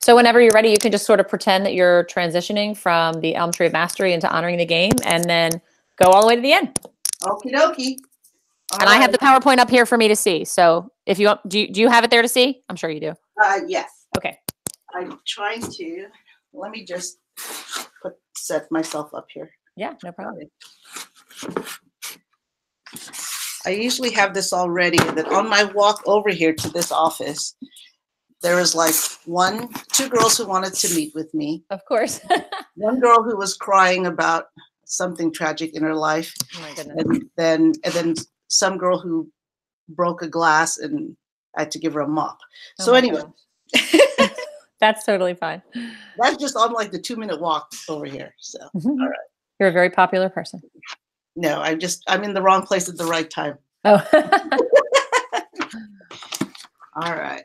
So whenever you're ready, you can just sort of pretend that you're transitioning from the Elm Tree of Mastery into honoring the game, and then go all the way to the end. Okie dokie. And I have the PowerPoint up here for me to see. So if you want, do you have it there to see? I'm sure you do. Yes. Okay. I'm trying to. Let me just set myself up here. Yeah, no problem. I usually have this all ready. That on my walk over here to this office, there was like two girls who wanted to meet with me. Of course. One girl who was crying about something tragic in her life. Oh my goodness. And then some girl who broke a glass and I had to give her a mop. Oh so anyway. That's totally fine. That's just on like the 2-minute walk over here. So all right. You're a very popular person. No, I'm in the wrong place at the right time. Oh. All right.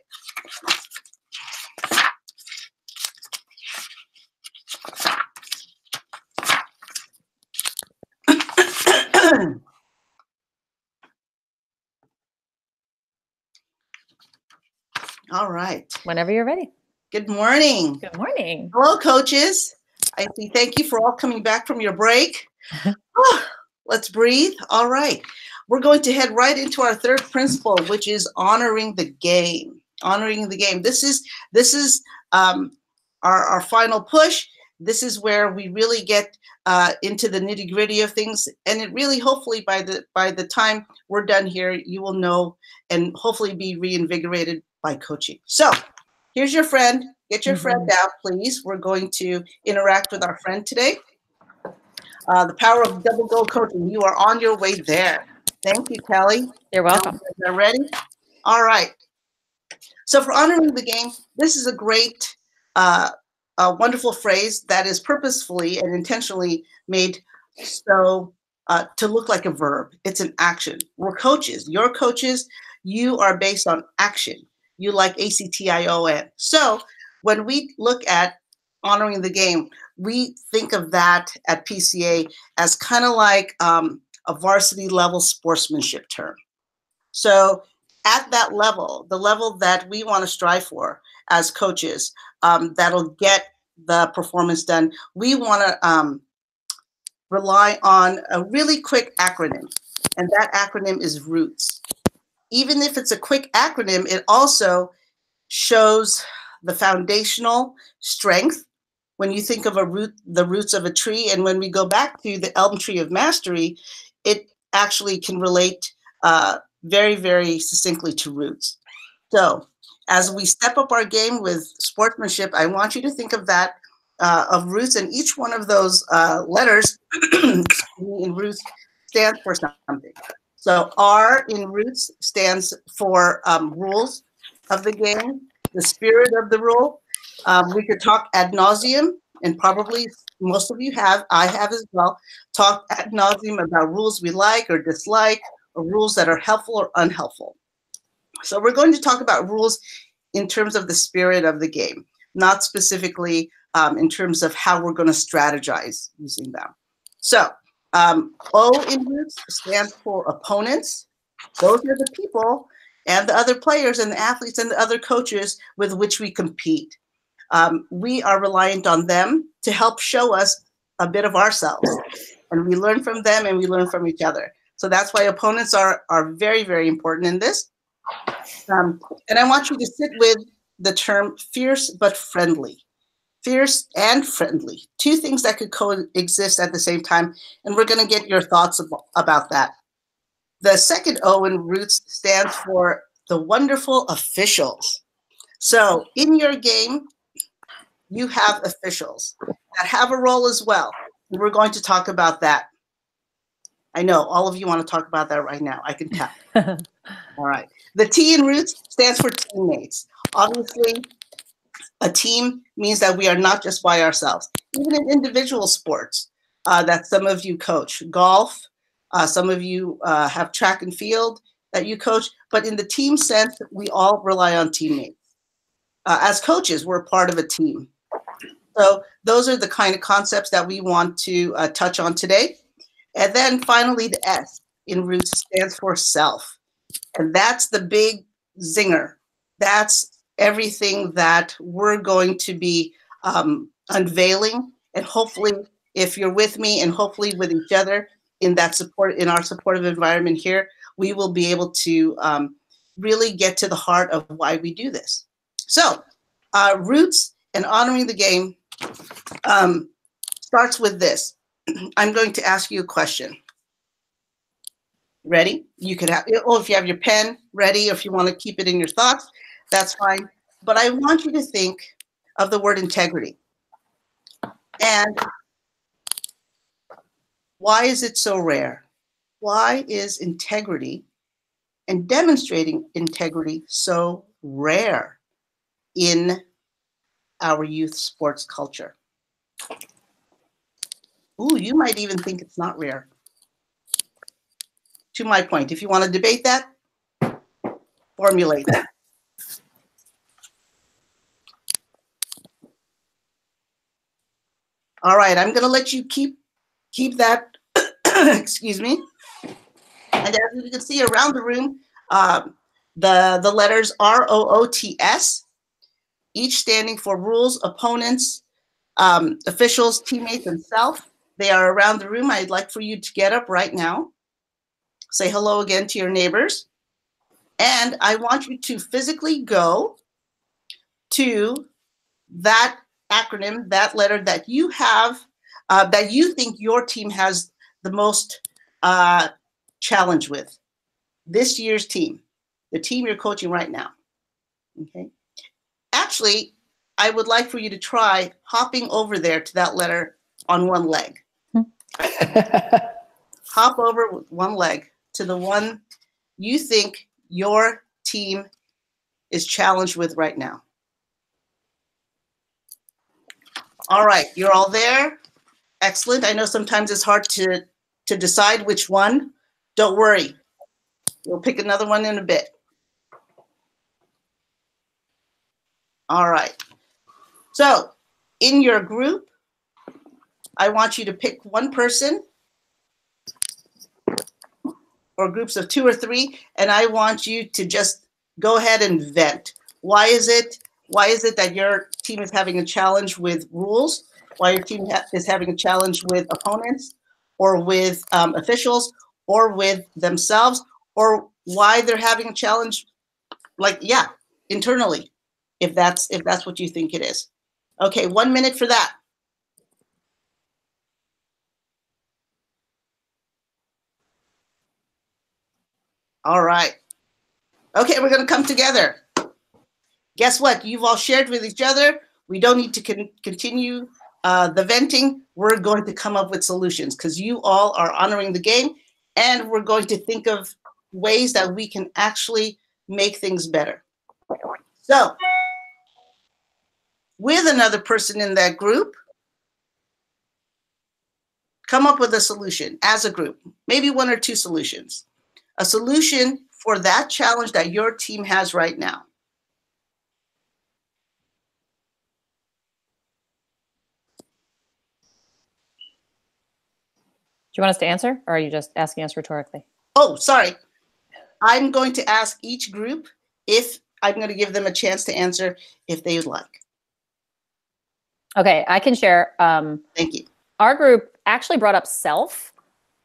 All right. Whenever you're ready. Good morning. Good morning. Hello, coaches. I say thank you for all coming back from your break. Let's breathe. All right. We're going to head right into our third principle, which is honoring the game. Honoring the game. This is our final push. This is where we really get into the nitty-gritty of things, and it really, hopefully, by the time we're done here, you will know and hopefully be reinvigorated by coaching. So here's your friend. Get your friend out, please. We're going to interact with our friend today. The power of double goal coaching. You are on your way there. Thank you, Kelly. You're welcome. Are ready? All right. So for honoring the game, this is a great, a wonderful phrase that is purposefully and intentionally made so to look like a verb. It's an action. We're coaches. You're coaches. You are based on action. You like ACTION. So when we look at honoring the game, we think of that at PCA as kind of like a varsity level sportsmanship term. So at that level, the level that we want to strive for as coaches, that'll get the performance done, we want to rely on a really quick acronym, and that acronym is ROOTS. Even if it's a quick acronym, it also shows the foundational strength. When you think of a root, the roots of a tree, and when we go back to the Elm Tree of Mastery, it actually can relate very, very succinctly to roots. So as we step up our game with sportsmanship, I want you to think of that, of roots, and each one of those letters in roots stands for something. So R in roots stands for rules of the game, the spirit of the rule. We could talk ad nauseum, and probably most of you have, I have as well, talked ad nauseum about rules we like or dislike, or rules that are helpful or unhelpful. So we're going to talk about rules in terms of the spirit of the game, not specifically in terms of how we're going to strategize using them. So O in roots stands for opponents. Those are the people and the other players and the athletes and the other coaches with which we compete. We are reliant on them to help show us a bit of ourselves, and we learn from them and we learn from each other. So that's why opponents are very, very important in this. And I want you to sit with the term fierce but friendly. Fierce and friendly, two things that could coexist at the same time, and we're going to get your thoughts about that. The second O in roots stands for the wonderful officials. So in your game, you have officials that have a role as well. And we're going to talk about that. I know all of you want to talk about that right now. I can tell. All right. The T in roots stands for teammates. Obviously, a team means that we are not just by ourselves. Even in individual sports that some of you coach, golf, some of you have track and field that you coach, but in the team sense, we all rely on teammates. As coaches, we're part of a team. So those are the kind of concepts that we want to touch on today. And then finally, the S in roots stands for self. And that's the big zinger. That's everything that we're going to be unveiling. And hopefully, if you're with me and hopefully with each other in that support, in our supportive environment here, we will be able to really get to the heart of why we do this. So, roots and honoring the game starts with this. I'm going to ask you a question. Ready? You could have, or if you have your pen ready, or if you want to keep it in your thoughts, that's fine. But I want you to think of the word integrity. And why is it so rare? Why is integrity and demonstrating integrity so rare in our youth sports culture? Ooh, you might even think it's not rare. To my point, if you want to debate that, formulate that. All right, I'm going to let you keep that, excuse me. And as you can see around the room, the letters ROOTS, each standing for rules, opponents, officials, teammates, and self. They are around the room. I'd like for you to get up right now. Say hello again to your neighbors. And I want you to physically go to that acronym, that letter that you have, that you think your team has the most challenge with. This year's team, the team you're coaching right now. Okay. Actually, I would like for you to try hopping over there to that letter on one leg. Hop over with one leg to the one you think your team is challenged with right now. All right, you're all there. Excellent. I know sometimes it's hard to decide which one. Don't worry. We'll pick another one in a bit. All right. So in your group, I want you to pick one person or groups of 2 or 3, and I want you to just go ahead and vent. Why is it that your team is having a challenge with rules? Why your team is having a challenge with opponents or with officials or with themselves, or why they're having a challenge, like, yeah, internally, if that's what you think it is. Okay, 1 minute for that. All right. Okay, we're going to come together. Guess what? You've all shared with each other. We don't need to continue the venting. We're going to come up with solutions because you all are honoring the game, and we're going to think of ways that we can actually make things better. So, with another person in that group, come up with a solution as a group, maybe 1 or 2 solutions. A solution for that challenge that your team has right now. Do you want us to answer, or are you just asking us rhetorically? Oh, sorry. I'm going to ask each group if I'm going to give them a chance to answer if they would like. Okay, I can share. Thank you. Our group actually brought up self,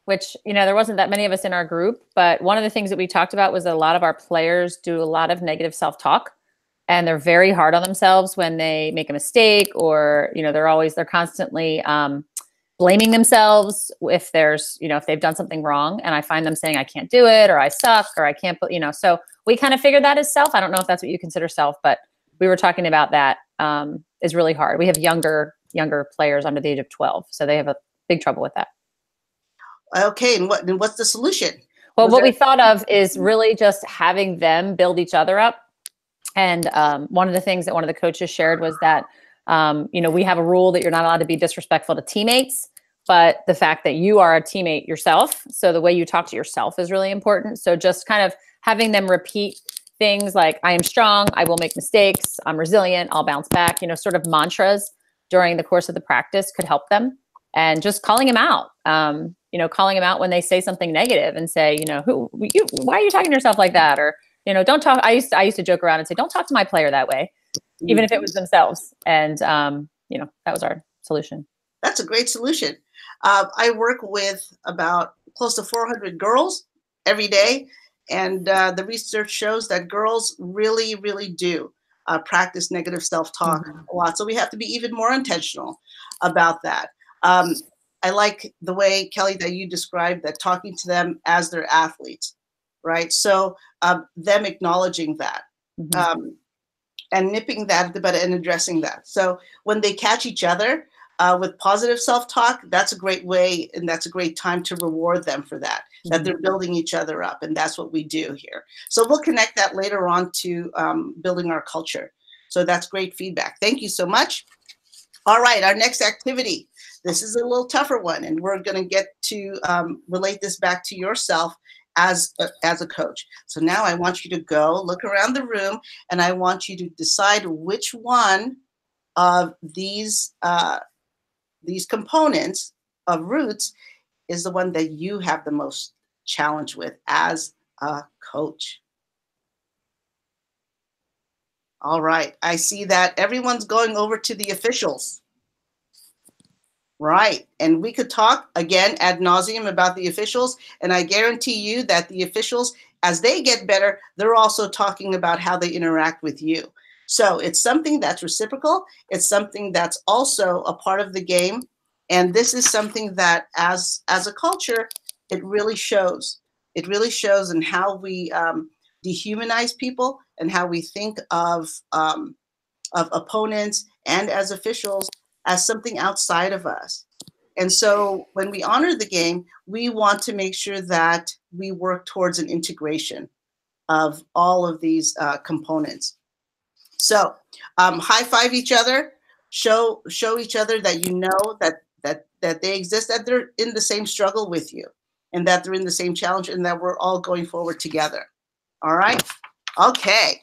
which, there wasn't that many of us in our group, but one of the things that we talked about was that a lot of our players do a lot of negative self-talk, and they're very hard on themselves when they make a mistake, or, they're constantly blaming themselves if if they've done something wrong. And I find them saying, I can't do it, or I suck, or I can't, so we kind of figured that as self. I don't know if that's what you consider self, but we were talking about that is really hard. We have younger players under the age of 12, so they have a big trouble with that. Okay, and what's the solution? Well, what we thought of is really just having them build each other up. And one of the things that one of the coaches shared was that, we have a rule that you're not allowed to be disrespectful to teammates, but the fact that you are a teammate yourself, so the way you talk to yourself is really important. So just kind of having them repeat things like, I am strong, I will make mistakes, I'm resilient, I'll bounce back, sort of mantras during the course of the practice could help them. And just calling them out. calling them out when they say something negative and say, why are you talking to yourself like that? Or, don't talk. I used to joke around and say, don't talk to my player that way, even if it was themselves. And, that was our solution. That's a great solution. I work with about close to 400 girls every day. And the research shows that girls really, really do practice negative self-talk a lot. So we have to be even more intentional about that. I like the way, Kelly, that you described that, talking to them as their athletes, right? So them acknowledging that and nipping that at the bud and addressing that. So when they catch each other with positive self-talk, that's a great way, and that's a great time to reward them for that, that they're building each other up. And that's what we do here. So we'll connect that later on to building our culture. So that's great feedback. Thank you so much. All right, our next activity. This is a little tougher one, and we're going to get to relate this back to yourself as a coach. So now I want you to go look around the room, and I want you to decide which one of these components of roots is the one that you have the most challenge with as a coach. All right, I see that everyone's going over to the officials. Right, and we could talk again ad nauseum about the officials, and I guarantee you that the officials, as they get better, they're also talking about how they interact with you. So it's something that's reciprocal. It's something that's also a part of the game, and this is something that, as a culture, it really shows. It really shows in how we dehumanize people and how we think of opponents and as officials as something outside of us. And so when we honor the game, we want to make sure that we work towards an integration of all of these components. So high five each other, show each other that you know that they exist, that they're in the same struggle with you, and that they're in the same challenge, and that we're all going forward together. All right? Okay.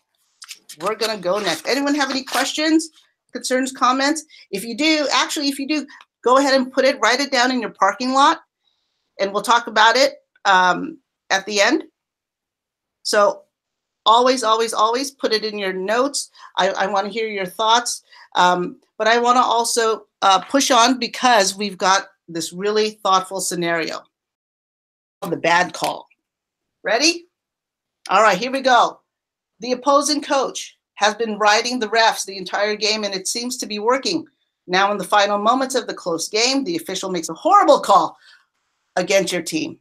We're going to go next. Anyone have any questions, concerns, comments? If you do, go ahead and write it down in your parking lot, and we'll talk about it at the end. So always, always, always put it in your notes. I want to hear your thoughts, but I want to also push on, because we've got this really thoughtful scenario, the bad call. Ready? All right, here we go. The opposing coach has been riding the refs the entire game, and it seems to be working. Now, in the final moments of the close game, the official makes a horrible call against your team.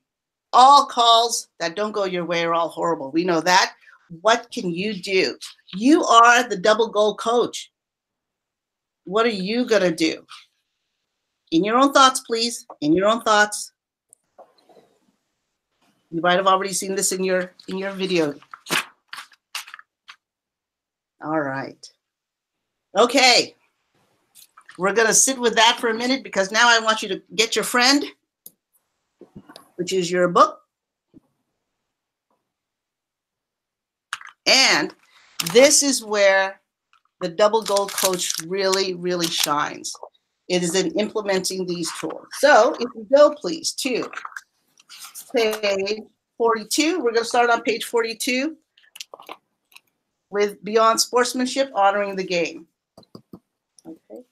All calls that don't go your way are all horrible. We know that. What can you do? You are the double goal coach. What are you going to do? In your own thoughts, please. In your own thoughts. You might have already seen this in your video. All right. Okay. We're going to sit with that for a minute, because now I want you to get your friend, which is your book. And this is where the double goal coach really, really shines. It is in implementing these tools. So if you go, please, to page 42. We're going to start on page 42 with Beyond Sportsmanship, Honoring the Game. Okay.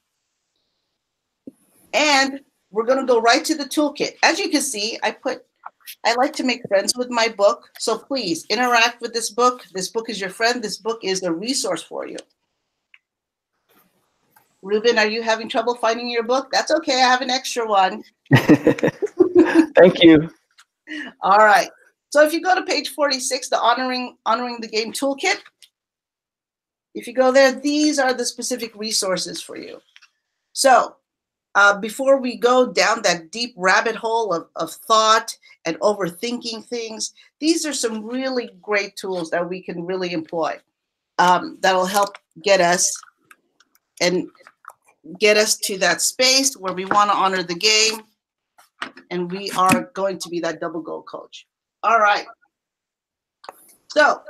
And we're going to go right to the toolkit. As you can see, I like to make friends with my book. So please interact with this book. This book is your friend. This book is a resource for you. Ruben, are you having trouble finding your book? That's okay. I have an extra one. Thank you. All right. So if you go to page 46, the Honoring the Game Toolkit, if you go there, these are the specific resources for you. So before we go down that deep rabbit hole of thought and overthinking things, these are some really great tools that we can really employ that'll help get us to that space where we want to honor the game, and we are going to be that double goal coach. All right. So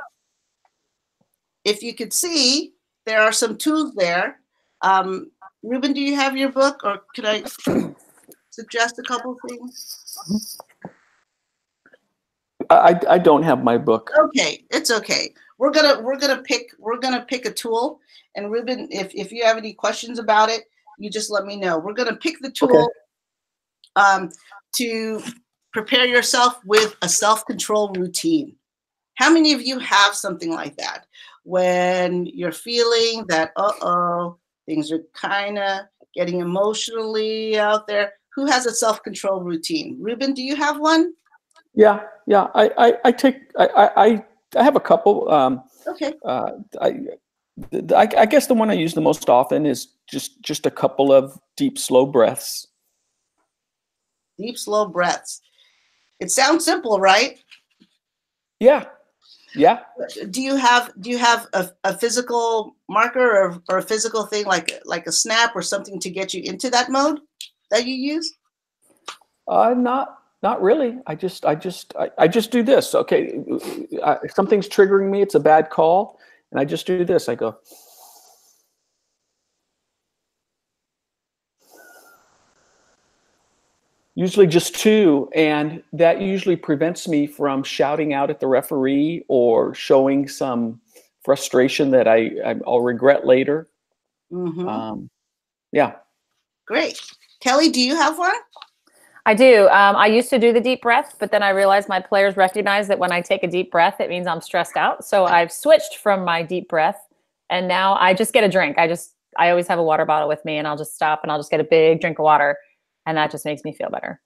if you could see, there are some tools there. Ruben, do you have your book, or could I? suggest a couple things? I don't have my book. Okay, it's okay. We're gonna pick a tool, and Ruben, if you have any questions about it, you just let me know. We're gonna pick the tool to prepare yourself with a self-control routine. How many of you have something like that? When you're feeling that, things are kind of getting emotionally out there, who has a self-control routine? Ruben, do you have one? Yeah. I have a couple. Okay. I guess the one I use the most often is just a couple of deep, slow breaths. Deep, slow breaths. It sounds simple, right? Yeah. Do you have a physical marker or a physical thing like a snap or something to get you into that mode that you use? Not really. I just do this. Okay, if something's triggering me, it's a bad call, and I just do this. I go. Usually just two, and that usually prevents me from shouting out at the referee or showing some frustration that I'll regret later. Mm-hmm. Yeah. Great. Kelly, do you have one? I do. I used to do the deep breath, but then I realized my players recognize that when I take a deep breath, it means I'm stressed out. So I've switched from my deep breath, and now I just get a drink. I always have a water bottle with me, and I'll just stop and I'll just get a big drink of water, and that just makes me feel better.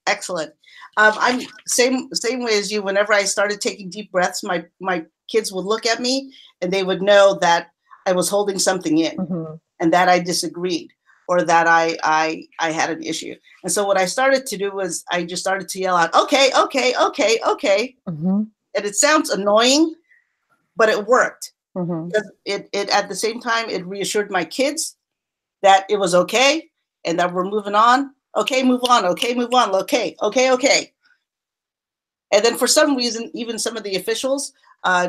Excellent. I'm same way as you. Whenever I started taking deep breaths, my kids would look at me and they would know that I was holding something in and that I disagreed or that I had an issue. And so what I started to do was I just started to yell out, okay. And it sounds annoying, but it worked. Because it at the same time, it reassured my kids that it was okay and that we're moving on. Okay, move on. Okay, move on. Okay. And then for some reason, even some of the officials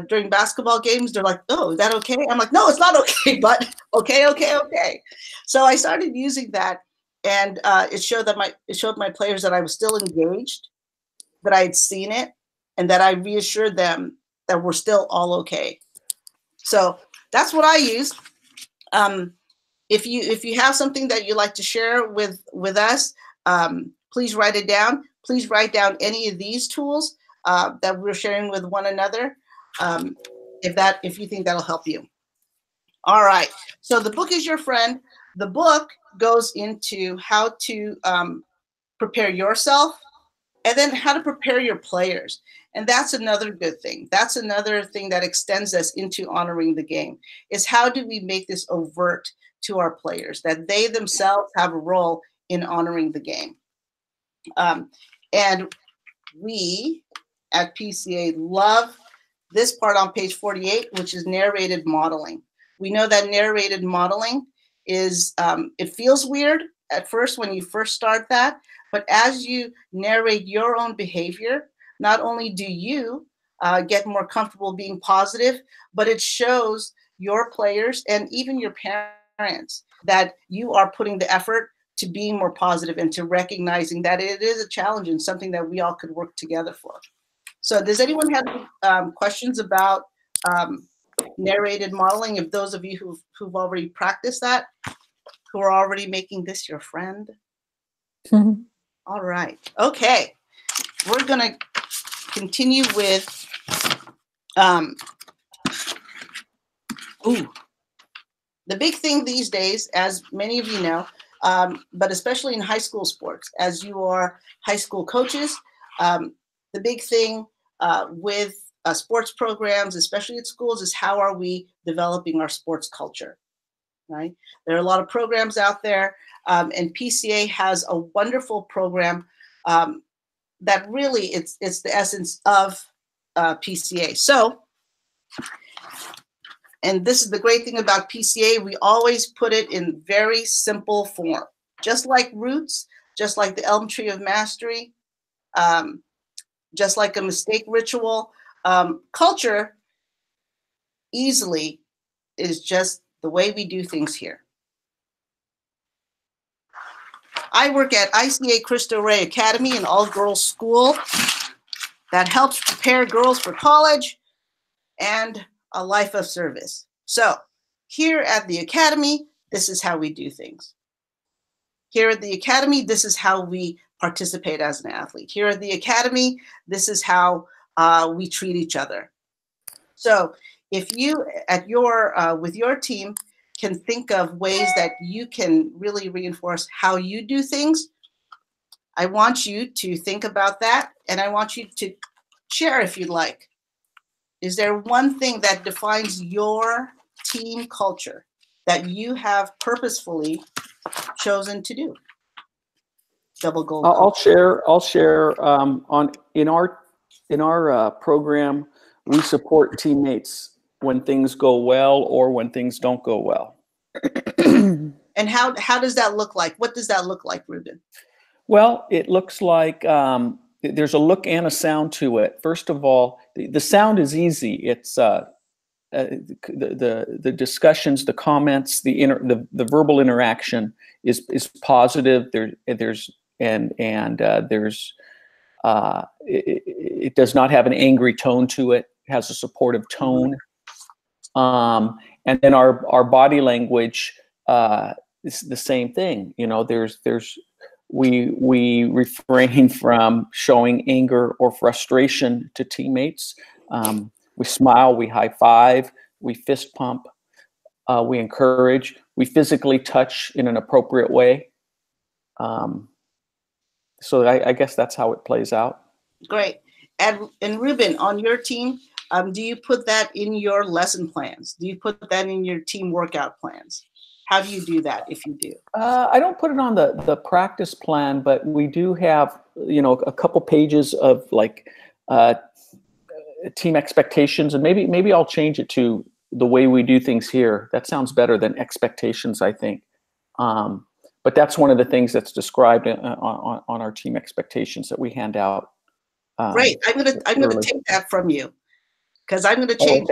during basketball games, they're like, "Oh, is that okay?" I'm like, "No, it's not okay, but okay." So I started using that, and it showed my players that I was still engaged, that I had seen it, and that I reassured them that we're still all okay. So that's what I use. If you have something that you'd like to share with us, please write it down. Please write down any of these tools that we're sharing with one another, if you think that'll help you. All right. So the book is your friend. The book goes into how to prepare yourself and then how to prepare your players. And that's another good thing. That's another thing that extends us into honoring the game, is how do we make this overt to our players, that they themselves have a role in honoring the game. And we at PCA love this part on page 48, which is narrated modeling. We know that narrated modeling is, it feels weird at first when you first start that, but as you narrate your own behavior, not only do you get more comfortable being positive, but it shows your players and even your parents that you are putting the effort to being more positive and to recognizing that it is a challenge and something that we all could work together for. So does anyone have questions about narrated modeling? If those of you who've already practiced that, who are already making this your friend? All right. Okay. We're going to continue with the big thing these days, as many of you know, but especially in high school sports, as you are high school coaches, the big thing with sports programs, especially at schools, is how are we developing our sports culture, right? There are a lot of programs out there, and PCA has a wonderful program that really it's the essence of PCA. So, and this is the great thing about PCA, we always put it in very simple form, just like roots, just like the elm tree of mastery, just like a mistake ritual. Culture easily is just the way we do things here. I work at ICA Cristo Rey Academy, an all-girls school that helps prepare girls for college and a life of service. So here at the Academy, this is how we do things. Here at the Academy, this is how we participate as an athlete. Here at the Academy, this is how we treat each other. So if you, at your with your team, can think of ways that you can really reinforce how you do things, I want you to think about that, and I want you to share if you'd like. Is there one thing that defines your team culture that you have purposefully chosen to do? Double gold. I'll share. In our program, we support teammates when things go well or when things don't go well. And how does that look like? What does that look like, Ruben? Well, it looks like there's a look and a sound to it. First of all, the sound is easy. It's the discussions, the comments, the verbal interaction is positive. It does not have an angry tone to it. It has a supportive tone. And then our body language is the same thing. You know, we refrain from showing anger or frustration to teammates. We smile, we high five, we fist pump, we encourage, we physically touch in an appropriate way. So I guess that's how it plays out. Great. And Ruben, on your team, do you put that in your lesson plans? Do you put that in your team workout plans? How do you do that if you do? I don't put it on the practice plan, but we do have, a couple pages of like team expectations, and maybe I'll change it to the way we do things here. That sounds better than expectations, I think. But that's one of the things that's described on our team expectations that we hand out. Great. I'm gonna take that from you, because I'm gonna change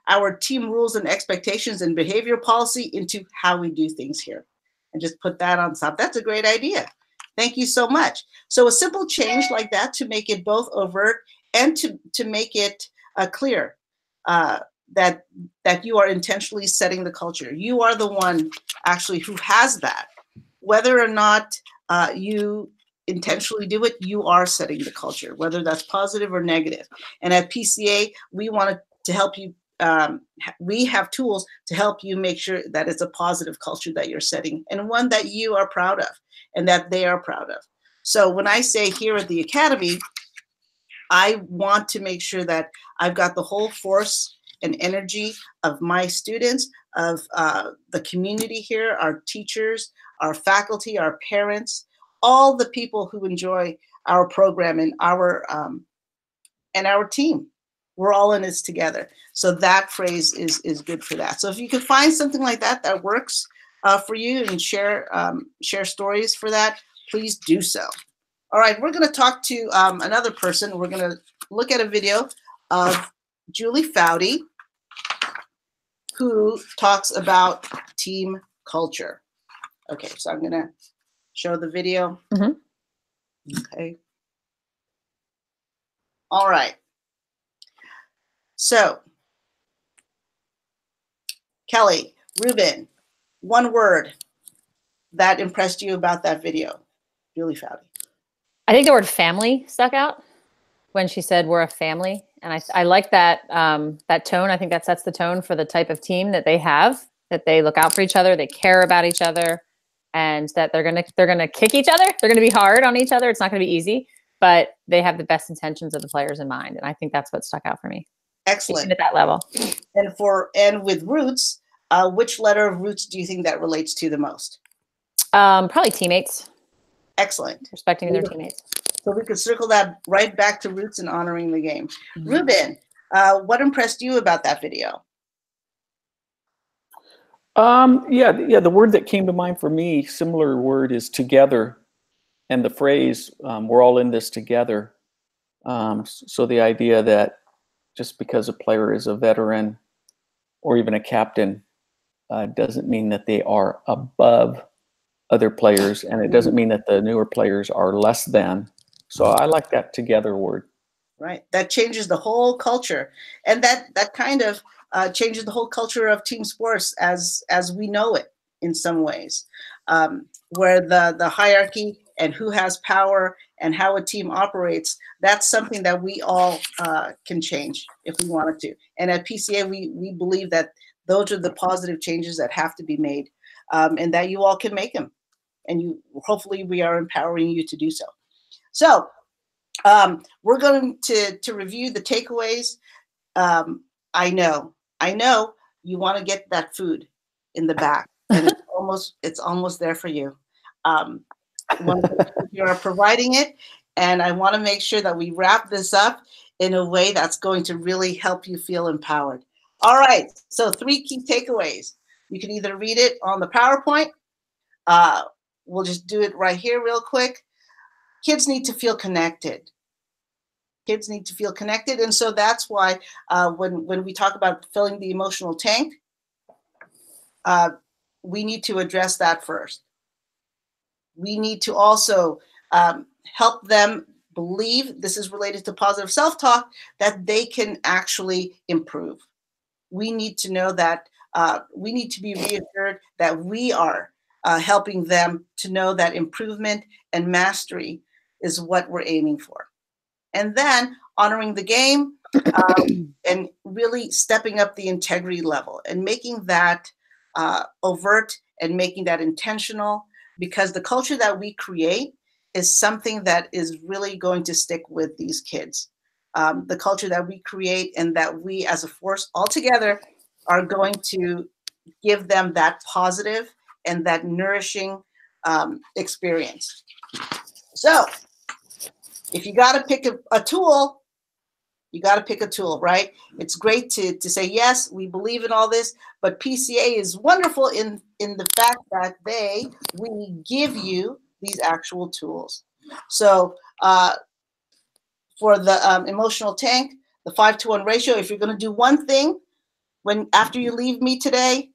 our team rules and expectations and behavior policy into how we do things here, and just put that on top. That's a great idea. Thank you so much. So a simple change like that to make it both overt and to make it clear that you are intentionally setting the culture. You are the one actually who has that. Whether or not you intentionally do it, you are setting the culture, whether that's positive or negative. And at PCA, we wanted to help you. We have tools to help you make sure that it's a positive culture that you're setting, and one that you are proud of and that they are proud of. So when I say here at the Academy, I want to make sure that I've got the whole force and energy of my students, of the community here, our teachers, our faculty, our parents, all the people who enjoy our program and our team. We're all in this together. So that phrase is good for that. So if you can find something like that works for you and share stories for that, please do so. All right, we're going to talk to another person. We're going to look at a video of Julie Foudy, who talks about team culture. Okay, so I'm going to show the video. Mm-hmm. Okay. All right. So, Kelly, Ruben, one word that impressed you about that video, Julie Foudy. I think the word family stuck out when she said we're a family. And I like that that tone. I think that sets the tone for the type of team that they have, that they look out for each other, they care about each other, and that they're gonna kick each other. They're gonna be hard on each other. It's not gonna be easy, but they have the best intentions of the players in mind. And I think that's what stuck out for me. Excellent. At that level. And with Roots, which letter of Roots do you think that relates to the most? Probably teammates. Excellent. Respecting their teammates. So we could circle that right back to Roots and honoring the game. Mm-hmm. Ruben, what impressed you about that video? Yeah. The word that came to mind for me, similar word, is together, and the phrase "we're all in this together." So the idea that just because a player is a veteran or even a captain doesn't mean that they are above other players, and it doesn't mean that the newer players are less than. So I like that together word. Right. That changes the whole culture, and that kind of changes the whole culture of team sports as we know it in some ways, where the hierarchy and who has power and how a team operates. That's something that we all can change if we wanted to. And at PCA, we believe that those are the positive changes that have to be made, and that you all can make them. And hopefully we are empowering you to do so. So we're going to review the takeaways. I know you want to get that food in the back, and it's almost there for you. You are providing it, and I want to make sure that we wrap this up in a way that's going to really help you feel empowered. All right, so 3 key takeaways. You can either read it on the PowerPoint. We'll just do it right here real quick. Kids need to feel connected. Kids need to feel connected. And so that's why when we talk about filling the emotional tank, we need to address that first. We need to also help them believe, this is related to positive self-talk, that they can actually improve. We need to know that we need to be reassured that we are helping them to know that improvement and mastery is what we're aiming for. And then honoring the game and really stepping up the integrity level and making that overt and making that intentional, because the culture that we create is something that is really going to stick with these kids. The culture that we create and that we as a force altogether are going to give them that positive and that nourishing experience. So if you got to pick a tool, you got to pick a tool, right? It's great to say, yes, we believe in all this, but PCA is wonderful in the fact that we give you these actual tools. So for the emotional tank, the 5-to-1 ratio, if you're going to do one thing after you leave me today,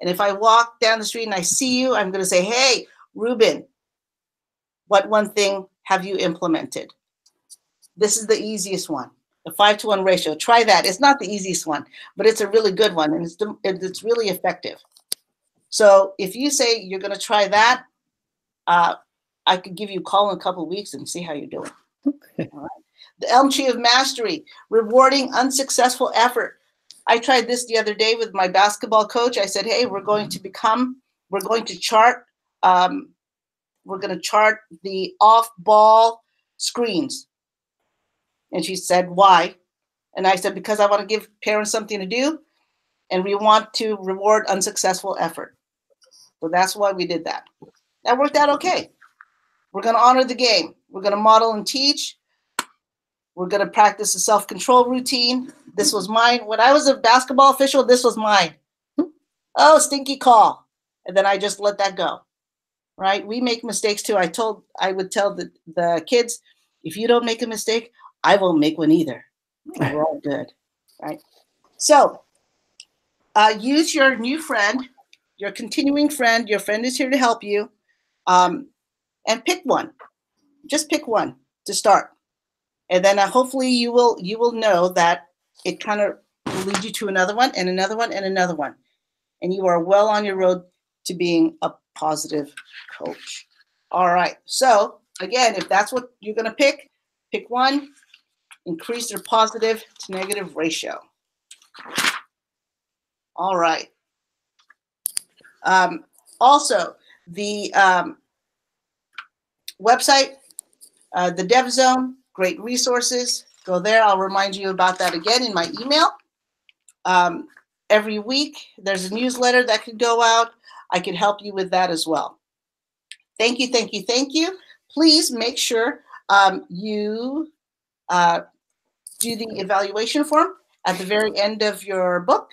and if I walk down the street and I see you, I'm going to say, hey, Ruben, what one thing have you implemented? This is the easiest one, the 5-to-1 ratio. Try that. It's not the easiest one, but it's a really good one, and it's really effective. So if you say you're going to try that, I could give you a call in a couple of weeks and see how you're doing. All right. The Elm Tree of Mastery, rewarding unsuccessful effort. I tried this the other day with my basketball coach. I said, hey, we're going to chart the off-ball screens. And she said, why? And I said, because I want to give parents something to do, and we want to reward unsuccessful effort. So that's why we did that. That worked out okay. We're going to honor the game. We're going to model and teach. We're going to practice a self-control routine. This was mine. When I was a basketball official, this was mine. Oh, stinky call. And then I just let that go. Right? We make mistakes too. I would tell the kids, if you don't make a mistake, I won't make one either. We're all good. Right? So use your new friend, your continuing friend. Your friend is here to help you. And pick one. Just pick one to start. And then hopefully you will know that it kind of will lead you to another one and another one and another one. And you are well on your road to being a positive coach. All right. So again, if that's what you're going to pick one, increase your positive to negative ratio. All right. Also, the website, the Dev Zone, great resources. Go there. I'll remind you about that again in my email. Every week, there's a newsletter that could go out. I could help you with that as well. Thank you, thank you, thank you. Please make sure you do the evaluation form at the very end of your book.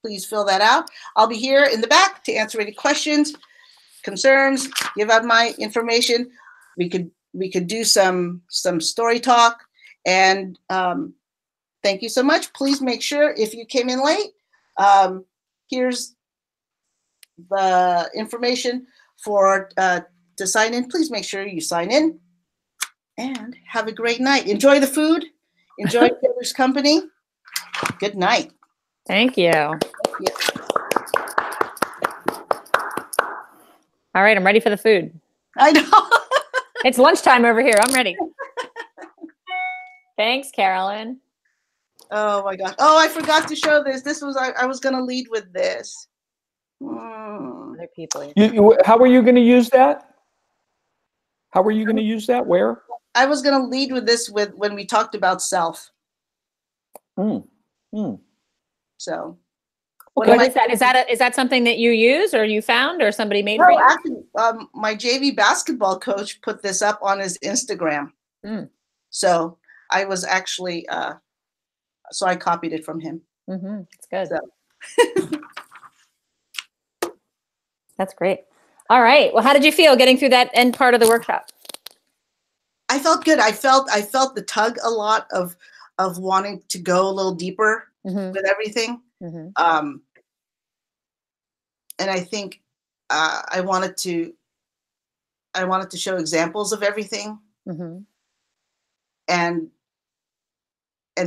Please fill that out. I'll be here in the back to answer any questions, concerns, give out my information. We could do some story talk. And thank you so much. Please make sure if you came in late, here's the information to sign in, please make sure you sign in and have a great night. Enjoy the food. Enjoy each other's company. Good night. Thank you. Yeah. All right, I'm ready for the food. I know. It's lunchtime over here. I'm ready. Thanks, Carolyn. Oh my gosh. Oh, I forgot to show this. This was I was gonna lead with this. Other people. How are you going to use that? How are you going to use that? Where? I was gonna lead with this when we talked about self. So Okay. What is that? Is that something that you use or you found or somebody made for you? Actually, my JV basketball coach put this up on his Instagram. So I was actually, so I copied it from him. It's good. So. That's great. All right. Well, how did you feel getting through that end part of the workshop? I felt good. I felt the tug a lot of wanting to go a little deeper with everything. And I think I wanted to show examples of everything. And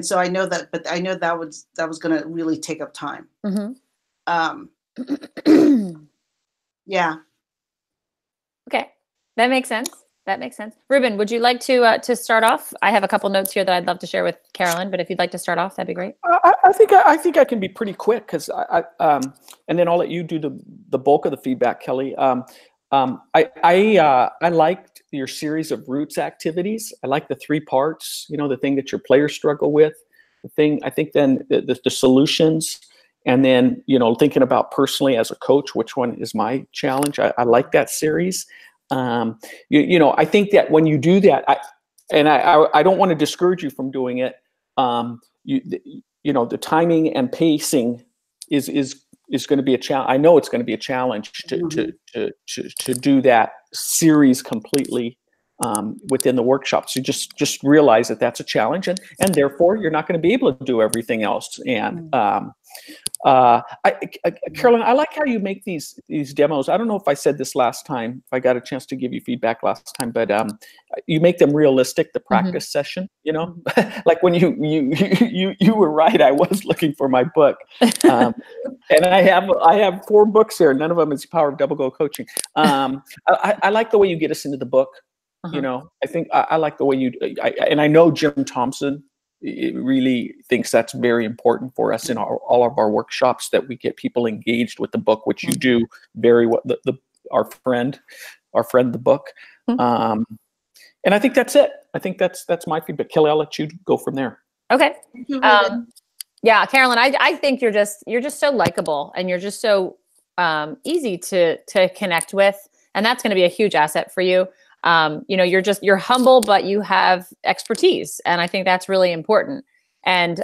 so I know that, but I know that was going to really take up time. Yeah. Okay. That makes sense. That makes sense. Ruben, would you like to start off? I have a couple notes here that I'd love to share with Carolyn, but if you'd like to start off, that'd be great. I think I can be pretty quick because and then I'll let you do the bulk of the feedback, Kelly. I liked your series of roots activities. I like the 3 parts. You know, the thing that your players struggle with, the thing I think then the solutions, and then thinking about personally as a coach, which one is my challenge. I like that series. I think that when you do that, I don't want to discourage you from doing it. The timing and pacing is going to be a challenge. I know it's going to be a challenge to do that series completely within the workshop. So just realize that that's a challenge, and therefore you're not going to be able to do everything else. And Carolyn, I like how you make these demos. I don't know if I said this last time, if I got a chance to give you feedback last time, but you make them realistic, the practice session, like when you were right. I was looking for my book. And I have 4 books here. None of them is the Power of Double Goal Coaching. I like the way you get us into the book. I think I like the way and I know Jim Thompson really thinks that's very important for us in all of our workshops, that we get people engaged with the book, which you do very well. Our friend, the book. And I think that's it. I think that's my feedback. Kelly, I'll let you go from there. Okay. Yeah, Carolyn, I think you're just so likable, and you're just so easy to connect with, and that's going to be a huge asset for you. You're humble, but you have expertise. And I think that's really important. And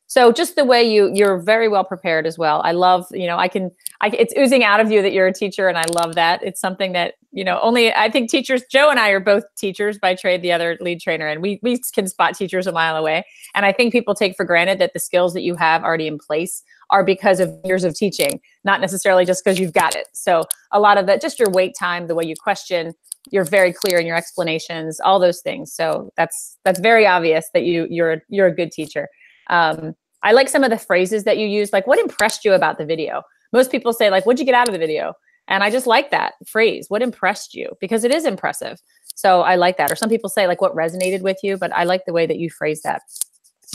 so just the way you're very well prepared as well. I love, it's oozing out of you that you're a teacher. And I love that. It's something that, only I think teachers, Joe and I are both teachers by trade, the other lead trainer, and we can spot teachers a mile away. And I think people take for granted that the skills that you have already in place are because of years of teaching, not necessarily just because you've got it. So a lot of that, just your wait time, the way you question, you're very clear in your explanations, all those things. So that's very obvious that you're a good teacher. I like some of the phrases that you use, like what impressed you about the video? Most people say like, what'd you get out of the video? And I just like that phrase, what impressed you? Because it is impressive. So I like that. Or some people say like what resonated with you, but I like the way that you phrase that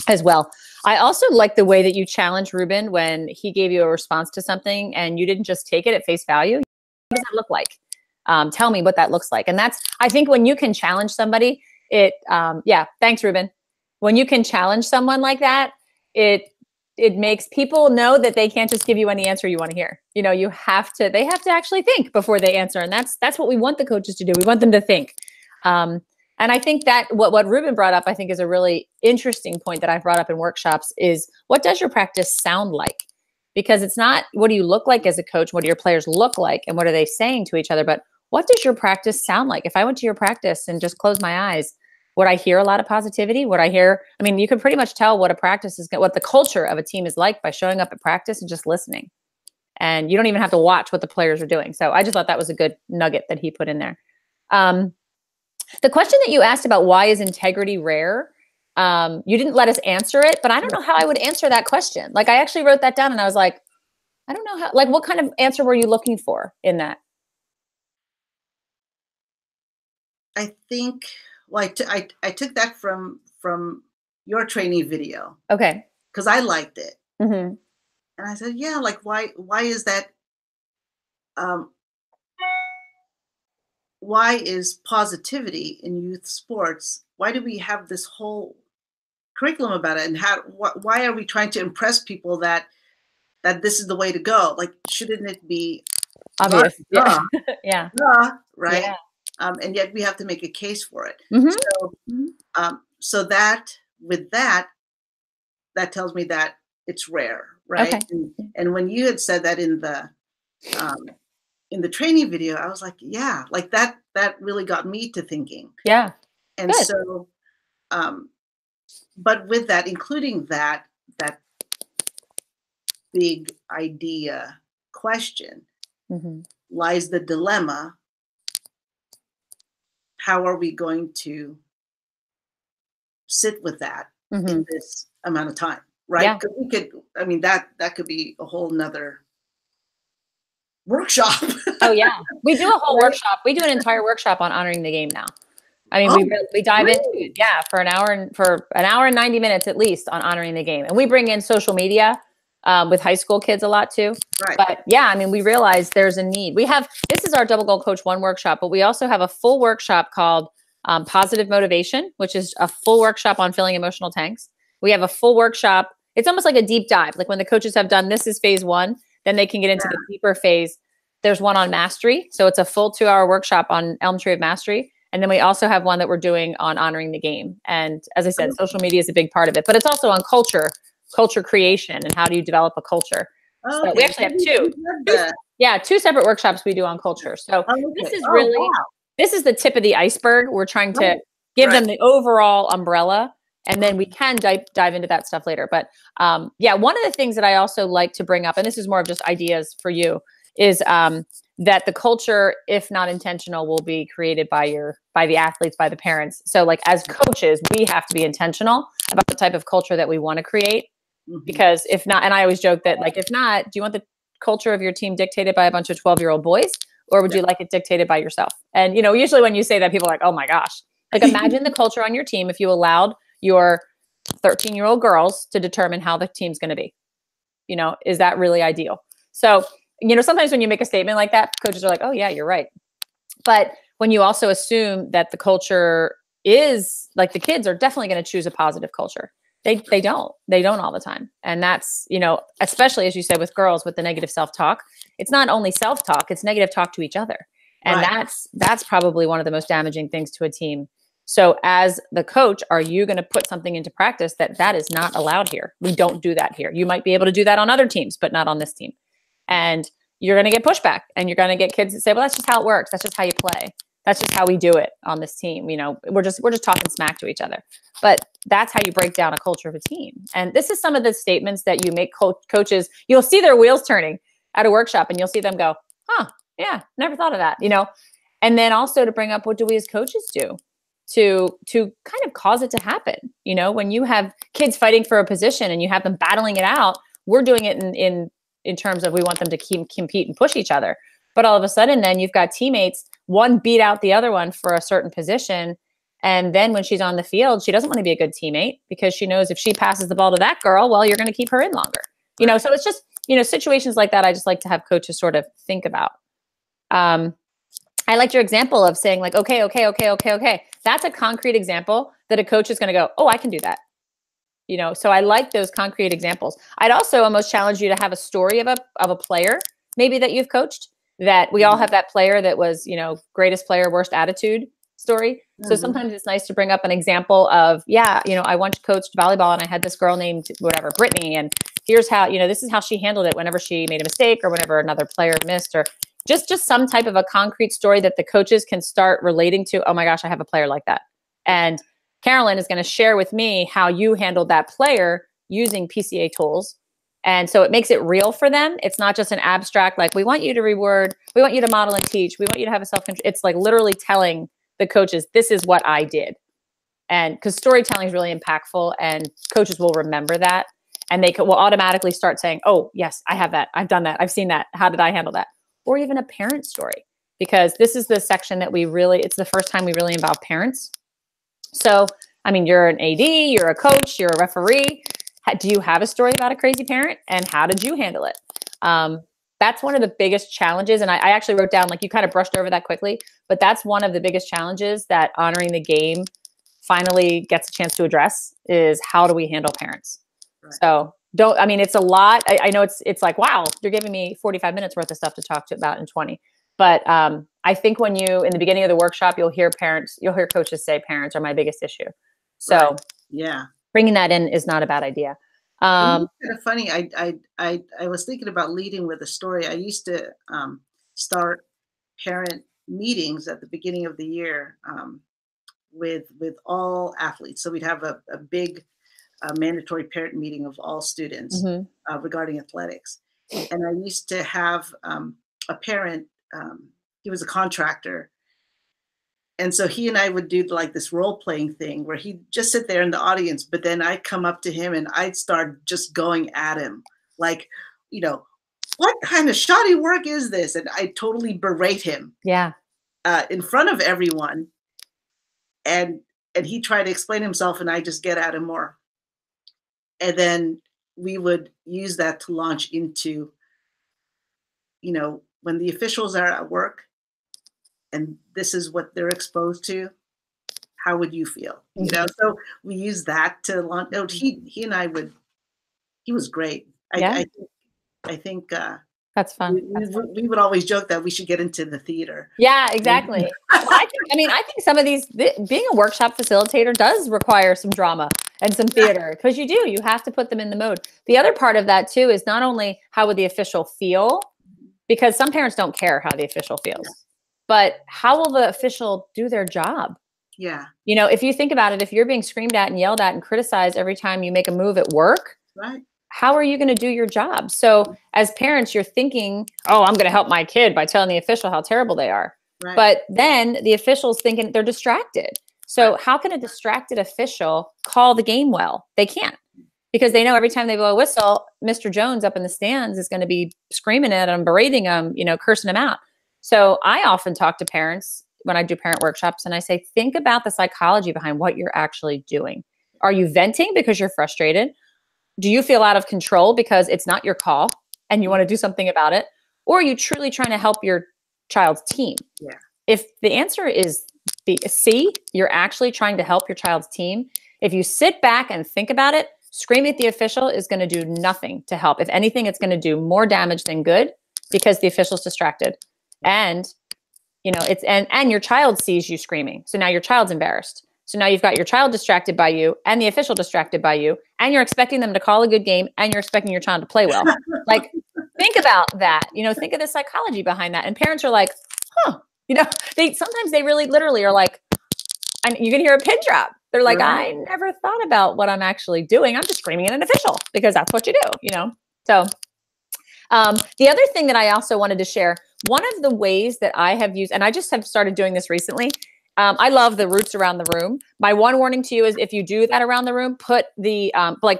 as well. I also like the way that you challenge Ruben when he gave you a response to something and you didn't just take it at face value. What does that look like? Tell me what that looks like. And that's, I think when you can challenge somebody, thanks, Ruben. When you can challenge someone like that, it makes people know that they can't just give you any answer you want to hear. They have to actually think before they answer. And that's what we want the coaches to do. We want them to think. And I think that what Ruben brought up, I think is a really interesting point that I've brought up in workshops is, what does your practice sound like? Because it's not, what do you look like as a coach? What do your players look like? And what are they saying to each other? But what does your practice sound like? If I went to your practice and just closed my eyes, would I hear a lot of positivity? Would I hear, you can pretty much tell what a practice is, what the culture of a team is like by showing up at practice and just listening. and you don't even have to watch what the players are doing. So I just thought that was a good nugget that he put in there. The question that you asked about why is integrity rare? You didn't let us answer it, but I don't know how I would answer that question. Like, I actually wrote that down and I was like, I don't know how, like, what kind of answer were you looking for in that? I think, well, I took that from your training video. Okay. Because I liked it. Mm-hmm. And I said, yeah, like, why is that? Why is positivity in youth sports? Why do we have this whole curriculum about it? And why are we trying to impress people that this is the way to go? Like, shouldn't it be obvious? Duh, Yeah. duh, right? Yeah. And yet we have to make a case for it. Mm-hmm. So that with that tells me that it's rare, right? Okay. And when you had said that in the training video, I was like, yeah, like that really got me to thinking. Yeah. And Good. so, but with that, including that big idea question, Mm-hmm. lies the dilemma. How are we going to sit with that Mm-hmm. in this amount of time, right? Yeah. Because we could, I mean, that could be a whole nother workshop. Oh yeah, we do a whole Right? workshop. We do an entire workshop on honoring the game now. I mean, Oh, we dive into really? it, yeah, for an hour and 90 minutes at least on honoring the game, and we bring in social media with high school kids a lot too. Right. But yeah, I mean, we realize there's a need. This is our Double Goal Coach 1 workshop, but we also have a full workshop called Positive Motivation, which is a full workshop on filling emotional tanks. We have a full workshop. It's almost like a deep dive. Like when the coaches have done, this is phase 1, then they can get into the deeper phase. There's one on mastery. So it's a full 2-hour workshop on Elm Tree of Mastery. And then we also have one that we're doing on honoring the game. And as I said, social media is a big part of it, but it's also on culture creation, and how do you develop a culture. Oh, So okay. we actually have two separate workshops we do on culture. So this is really, this is the tip of the iceberg. We're trying to give them the overall umbrella, and then we can dive into that stuff later. But yeah, one of the things that I also like to bring up, and this is more of just ideas for you, is that the culture, if not intentional, will be created by the athletes, by the parents. So like as coaches, we have to be intentional about the type of culture that we want to create. Mm-hmm. Because if not, and I always joke that, like, if not, do you want the culture of your team dictated by a bunch of 12-year-old boys, or would you like it dictated by yourself? And, usually when you say that, people are like, oh my gosh, like imagine the culture on your team if you allowed your 13-year-old girls to determine how the team's going to be. Is that really ideal? So, sometimes when you make a statement like that, coaches are like, oh yeah, you're right. But when you also assume that the culture is like, the kids are definitely going to choose a positive culture. They don't all the time. And that's, especially as you said with girls, with the negative self-talk, it's not only self-talk, it's negative talk to each other. And that's probably one of the most damaging things to a team. So as the coach, are you going to put something into practice that is not allowed here? We don't do that here. You might be able to do that on other teams, but not on this team. And you're going to get pushback, and you're going to get kids that say, well, that's just how it works. That's just how you play. That's just how we do it on this team. We're just talking smack to each other. But that's how you break down a culture of a team. And this is some of the statements that you make coaches. You'll see their wheels turning at a workshop, and you'll see them go, huh, yeah, never thought of that, And then also to bring up, what do we as coaches do to kind of cause it to happen? When you have kids fighting for a position and you have them battling it out, we're doing it in terms of we want them to compete and push each other. But all of a sudden, then you've got teammates, one beat out the other one for a certain position. And then when she's on the field, she doesn't want to be a good teammate, because she knows if she passes the ball to that girl, well, you're going to keep her in longer. So it's just, situations like that, I just like to have coaches sort of think about. I liked your example of saying like, okay. That's a concrete example that a coach is going to go, oh, I can do that. So I like those concrete examples. I'd also almost challenge you to have a story of a player maybe that you've coached, that we all have that player that was, greatest player, worst attitude story. So sometimes it's nice to bring up an example of, I once coached volleyball and I had this girl named whatever, Brittany, and here's how, this is how she handled it whenever she made a mistake or whenever another player missed, or just some type of a concrete story that the coaches can start relating to. Oh my gosh, I have a player like that. And Carolyn is going to share with me how you handled that player using PCA tools. And so it makes it real for them. It's not just an abstract, like, we want you to reward, we want you to model and teach, we want you to have a self-control. It's like literally telling the coaches, this is what I did. And because storytelling is really impactful, and coaches will remember that, and they will automatically start saying, oh, yes, I have that. I've done that. I've seen that. How did I handle that? Or even a parent story, because this is the section that it's the first time we really involve parents. So, I mean, you're an AD, you're a coach, you're a referee. Do you have a story about a crazy parent, and how did you handle it? That's one of the biggest challenges. And I actually wrote down, like, you kind of brushed over that quickly, but that's one of the biggest challenges that Honoring the Game finally gets a chance to address, is how do we handle parents? Right. So it's a lot. I know it's like, wow, you're giving me 45 minutes worth of stuff to talk about in 20. But I think when in the beginning of the workshop, you'll hear coaches say parents are my biggest issue. So right. Yeah, bringing that in is not a bad idea. Kind of funny. I was thinking about leading with a story. I used to start parent meetings at the beginning of the year with all athletes. So we'd have a big mandatory parent meeting of all students regarding athletics. And I used to have a parent. He was a contractor. And so he and I would do like this role playing thing where he'd just sit there in the audience, but then I'd come up to him and I'd start just going at him. Like, what kind of shoddy work is this? And I totally berate him. Yeah. In front of everyone. And he tried to explain himself, and I just get at him more. And then we would use that to launch into, when the officials are at work and this is what they're exposed to, how would you feel? So we use that to launch. He and I he was great. Yeah. I think that's fun. We would always joke that we should get into the theater. Yeah, exactly. I think some of these, being a workshop facilitator does require some drama and some theater, because you have to put them in the mode. The other part of that too is not only how would the official feel, because some parents don't care how the official feels, but how will the official do their job? Yeah. If you think about it, if you're being screamed at and yelled at and criticized every time you make a move at work, right, how are you going to do your job? So as parents, you're thinking, oh, I'm going to help my kid by telling the official how terrible they are. Right. But then the official's thinking they're distracted. So how can a distracted official call the game well? They can't, because they know every time they blow a whistle, Mr. Jones up in the stands is going to be screaming at them, berating them, cursing them out. So I often talk to parents when I do parent workshops, and I say, think about the psychology behind what you're actually doing. Are you venting because you're frustrated? Do you feel out of control because it's not your call and you want to do something about it? Or are you truly trying to help your child's team? Yeah. If the answer is C, you're actually trying to help your child's team. If you sit back and think about it, screaming at the official is going to do nothing to help. If anything, it's going to do more damage than good, because the official's distracted. And, and your child sees you screaming. So now your child's embarrassed. So now you've got your child distracted by you and the official distracted by you, and you're expecting them to call a good game, and you're expecting your child to play well. Like, think about that, think of the psychology behind that. And parents are like, sometimes they really literally are like, and you can hear a pin drop. They're like, right. I never thought about what I'm actually doing. I'm just screaming at an official because that's what you do, So the other thing that I also wanted to share, one of the ways that I have used, and I just have started doing this recently, I love the roots around the room. My one warning to you is, if you do that around the room, put the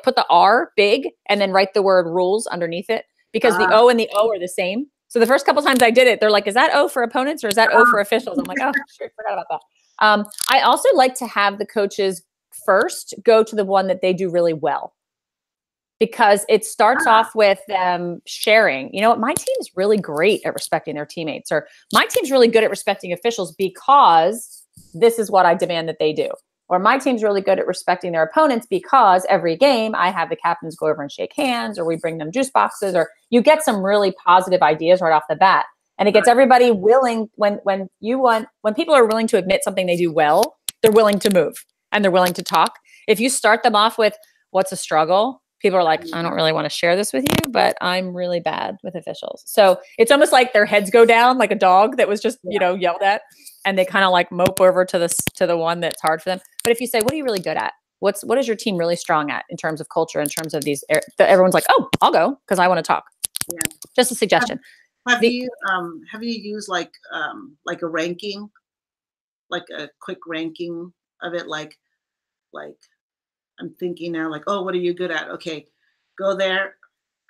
put the R big and then write the word rules underneath it, because the O and the O are the same. So the first couple times I did it, they're like, is that O for opponents or is that O for officials? I'm like, oh, shoot, forgot about that. I also like to have the coaches first go to the one that they do really well, because it starts off with them sharing, what, my team's really great at respecting their teammates, or my team's really good at respecting officials because this is what I demand that they do. Or my team's really good at respecting their opponents because every game I have the captains go over and shake hands, or we bring them juice boxes, or you get some really positive ideas right off the bat. And it gets everybody willing. When people are willing to admit something they do well, they're willing to move and they're willing to talk. If you start them off with, what's a struggle? People are like, I don't really want to share this with you, but I'm really bad with officials. So it's almost like their heads go down, like a dog that was just, yelled at, and they kind of like mope over to the one that's hard for them. But if you say, what are you really good at? What is your team really strong at in terms of culture, in terms of these, everyone's like, oh, I'll go because I want to talk. Yeah. Just a suggestion. Have you used like a ranking, like a quick ranking of it? Like I'm thinking now, like, oh, what are you good at? Okay, go there,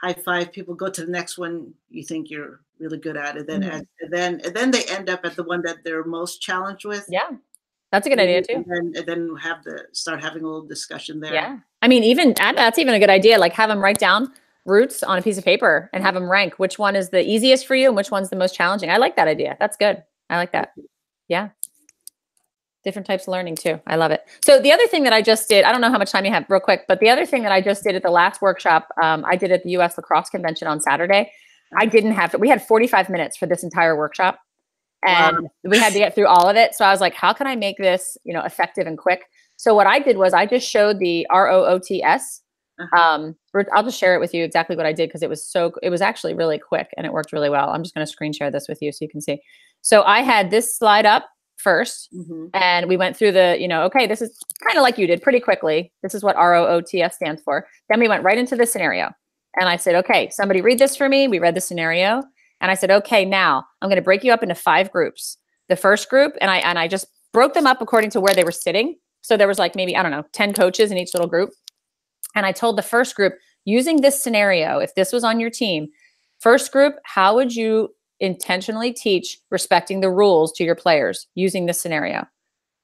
high five people, go to the next one you think you're really good at, and then and then they end up at the one that they're most challenged with. Yeah, that's a good idea too. And then start having a little discussion there. Yeah, I mean, that's even a good idea. Like have them write down routes on a piece of paper and have them rank which one is the easiest for you and which one's the most challenging. I like that idea. That's good. I like that. Yeah. Different types of learning too. I love it. So the other thing that I just did, I don't know how much time you have real quick, but the other thing that I just did at the last workshop, I did at the US Lacrosse Convention on Saturday. We had 45 minutes for this entire workshop and we had to get through all of it. So I was like, how can I make this, effective and quick? So what I did was I just showed the ROOTS. I'll just share it with you exactly what I did because it was actually really quick and it worked really well. I'm just going to screen share this with you so you can see. So I had this slide up first and we went through the, okay, this is kind of like you did pretty quickly. This is what ROOTS stands for. Then we went right into the scenario and I said, okay, somebody read this for me. We read the scenario and I said, okay, now I'm going to break you up into 5 groups. The first group, and I just broke them up according to where they were sitting. So there was like maybe, I don't know, 10 coaches in each little group. And I told the first group, using this scenario, if this was on your team, first group, how would you intentionally teach respecting the rules to your players using this scenario?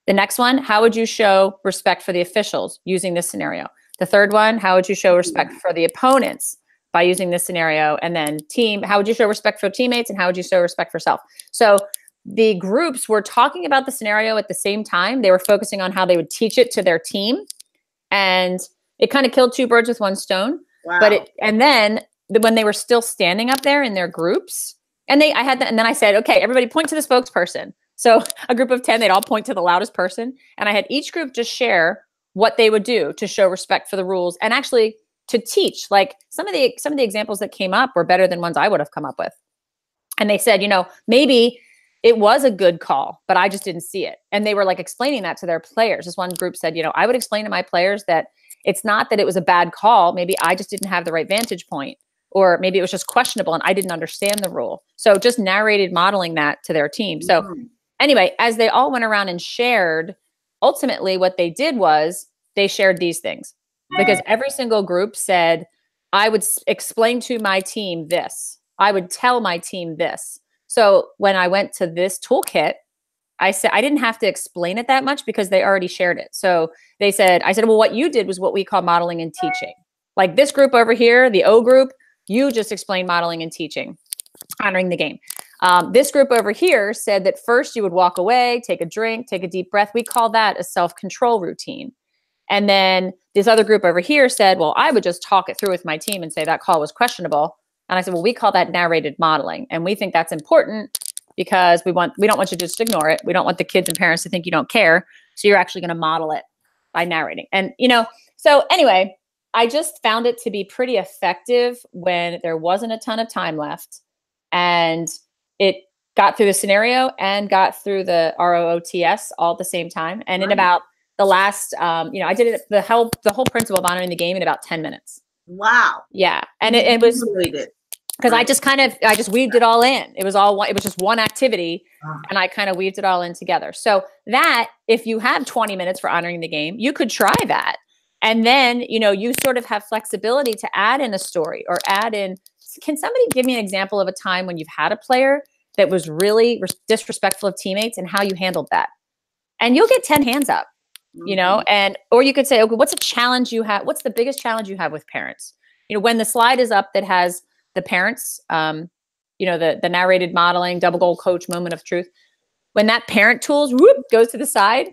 The next one, how would you show respect for the officials using this scenario? The third one, how would you show respect for the opponents by using this scenario? And then how would you show respect for teammates and how would you show respect for self? So the groups were talking about the scenario at the same time. They were focusing on how they would teach it to their team. And it kind of killed 2 birds with 1 stone. Wow. And then when they were still standing up there in their groups, and then I said, okay, everybody point to the spokesperson. So a group of 10, they'd all point to the loudest person. And I had each group just share what they would do to show respect for the rules and actually to teach. Like some of the examples that came up were better than ones I would have come up with. And they said, maybe it was a good call, but I just didn't see it. And they were like explaining that to their players. This one group said, I would explain to my players that it's not that it was a bad call. Maybe I just didn't have the right vantage point, or maybe it was just questionable and I didn't understand the rule. So just narrated modeling that to their team. So anyway, as they all went around and shared, ultimately what they did was they shared these things because every single group said, I would explain to my team this. I would tell my team this. So when I went to this toolkit, I said, I didn't have to explain it that much because they already shared it. So I said, well, what you did was what we call modeling and teaching. Like this group over here, the O group, you just explained modeling and teaching, honoring the game. This group over here said that first you would walk away, take a drink, take a deep breath. We call that a self-control routine. And then this other group over here said, well, I would just talk it through with my team and say that call was questionable. And I said, well, we call that narrated modeling. And we think that's important because we don't want you to just ignore it. We don't want the kids and parents to think you don't care. So you're actually going to model it by narrating. And, so anyway, I just found it to be pretty effective when there wasn't a ton of time left and it got through the scenario and got through the ROOTS all at the same time. And in about the last, I did it, the whole principle of honoring the game in about 10 minutes. Wow. Yeah. And it was because I just weaved it all in. It was just one activity and I kind of weaved it all in together. So that if you have 20 minutes for honoring the game, you could try that. And then, you sort of have flexibility to add in a story or add in, can somebody give me an example of a time when you've had a player that was really disrespectful of teammates and how you handled that? And you'll get 10 hands up, or you could say, okay, what's a challenge you have? What's the biggest challenge you have with parents? When the slide is up that has the parents, the narrated modeling, double goal coach, moment of truth. When that parent tools goes to the side,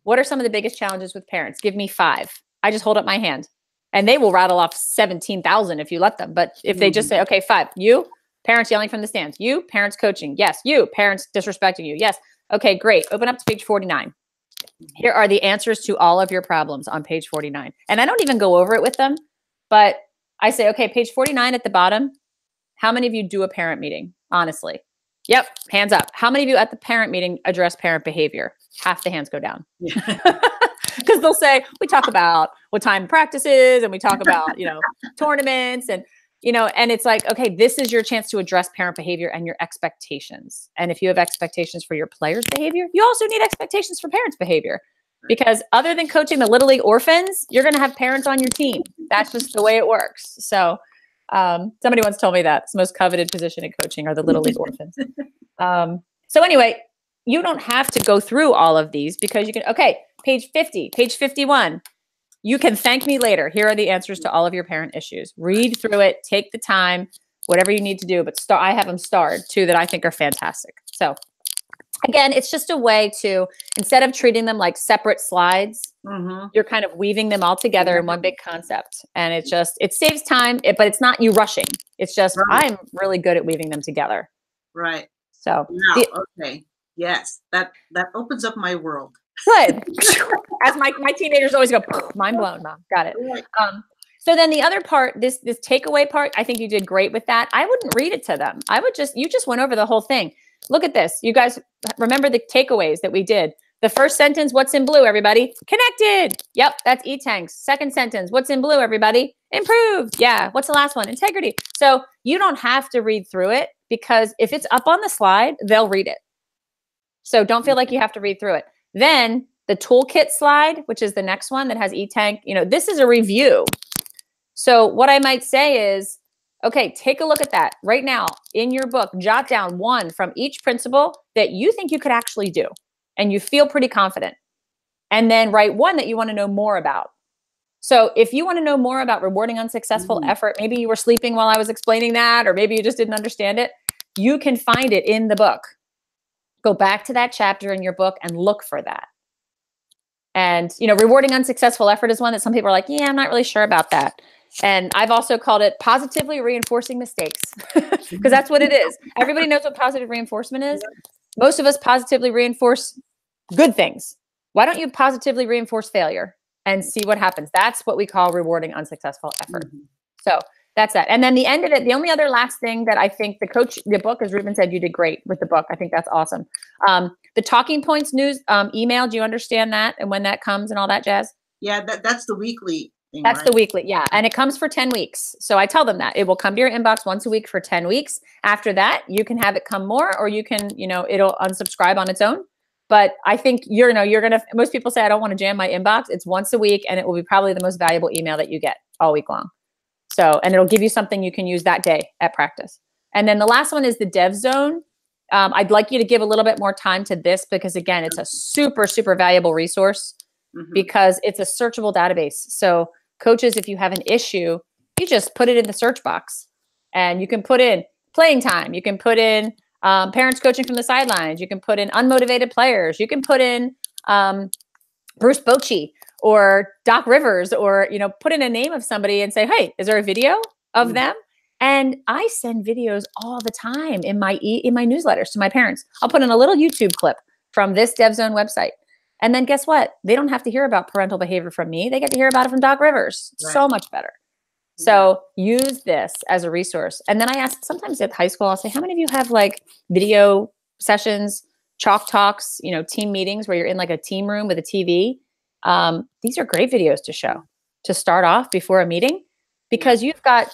what are some of the biggest challenges with parents? Give me 5. I just hold up my hand and they will rattle off 17,000 if you let them. But if they just say, okay, 5, you, parents yelling from the stands, you, parents coaching. Yes. You, parents disrespecting you. Yes. Okay, great. Open up to page 49. Here are the answers to all of your problems on page 49. And I don't even go over it with them, but I say, okay, page 49 at the bottom. How many of you do a parent meeting? Honestly. Yep. Hands up. How many of you at the parent meeting address parent behavior? Half the hands go down. Because because they'll say, we talk about what time practice is, and we talk about, tournaments, and, and it's like, okay, this is your chance to address parent behavior and your expectations. And if you have expectations for your players' behavior, you also need expectations for parents' behavior. Because other than coaching the Little League orphans, you're going to have parents on your team. That's just the way it works. So somebody once told me that it's the most coveted position in coaching are the Little League orphans. So anyway, you don't have to go through all of these because you can, okay, page 50, page 51. You can thank me later. Here are the answers to all of your parent issues. Read through it, take the time, whatever you need to do. But I have them starred too that I think are fantastic. So again, it's just a way to, instead of treating them like separate slides, you're kind of weaving them all together in one big concept. And it saves time, but it's not you rushing. It's just, I'm really good at weaving them together. Right. So, now, okay. Yes. That opens up my world. Good. As my teenagers always go, mind blown, Mom. Got it. Right. So then the other part, this takeaway part, I think you did great with that. I wouldn't read it to them. You just went over the whole thing. Look at this. You guys remember the takeaways that we did. The first sentence, what's in blue, everybody? Connected. Yep, that's E-Tanks. Second sentence, what's in blue, everybody? Improved. Yeah. What's the last one? Integrity. So you don't have to read through it because if it's up on the slide, they'll read it. So don't feel like you have to read through it. Then the toolkit slide, which is the next one that has E-Tank, this is a review. So what I might say is, okay, take a look at that right now in your book, jot down one from each principle that you think you could actually do and you feel pretty confident. And then write one that you want to know more about. So if you want to know more about rewarding unsuccessful effort, maybe you were sleeping while I was explaining that, or maybe you just didn't understand it, you can find it in the book. Go back to that chapter in your book and look for that. And, rewarding unsuccessful effort is one that some people are like, yeah, I'm not really sure about that. And I've also called it positively reinforcing mistakes because that's what it is. Everybody knows what positive reinforcement is. Most of us positively reinforce good things. Why don't you positively reinforce failure and see what happens? That's what we call rewarding unsuccessful effort. So that's that. And then the end of it, the only other last thing that I think the book, as Ruben said, you did great with the book. I think that's awesome. The talking points news email, do you understand that and when that comes and all that jazz? Yeah, that's the weekly thing, That's right? the weekly. Yeah. And it comes for 10 weeks. So I tell them that it will come to your inbox once a week for 10 weeks. After that, you can have it come more, or you can, it'll unsubscribe on its own. But I think most people say, I don't want to jam my inbox. It's once a week and it will be probably the most valuable email that you get all week long. So, and it'll give you something you can use that day at practice. And then the last one is the Dev Zone. I'd like you to give a little bit more time to this because again, it's a super, super valuable resource because it's a searchable database. So coaches, if you have an issue, you just put it in the search box and you can put in playing time. You can put in parents coaching from the sidelines. You can put in unmotivated players. You can put in Bruce Bochy or Doc Rivers, or, put in a name of somebody and say, hey, is there a video of them? And I send videos all the time in my newsletters to my parents. I'll put in a little YouTube clip from this DevZone website. And then guess what? They don't have to hear about parental behavior from me. They get to hear about it from Doc Rivers. Right. So much better. So use this as a resource. And then I ask, sometimes at high school, I'll say, how many of you have like video sessions, chalk talks, team meetings where you're in like a team room with a TV? These are great videos to show to start off before a meeting because you've got,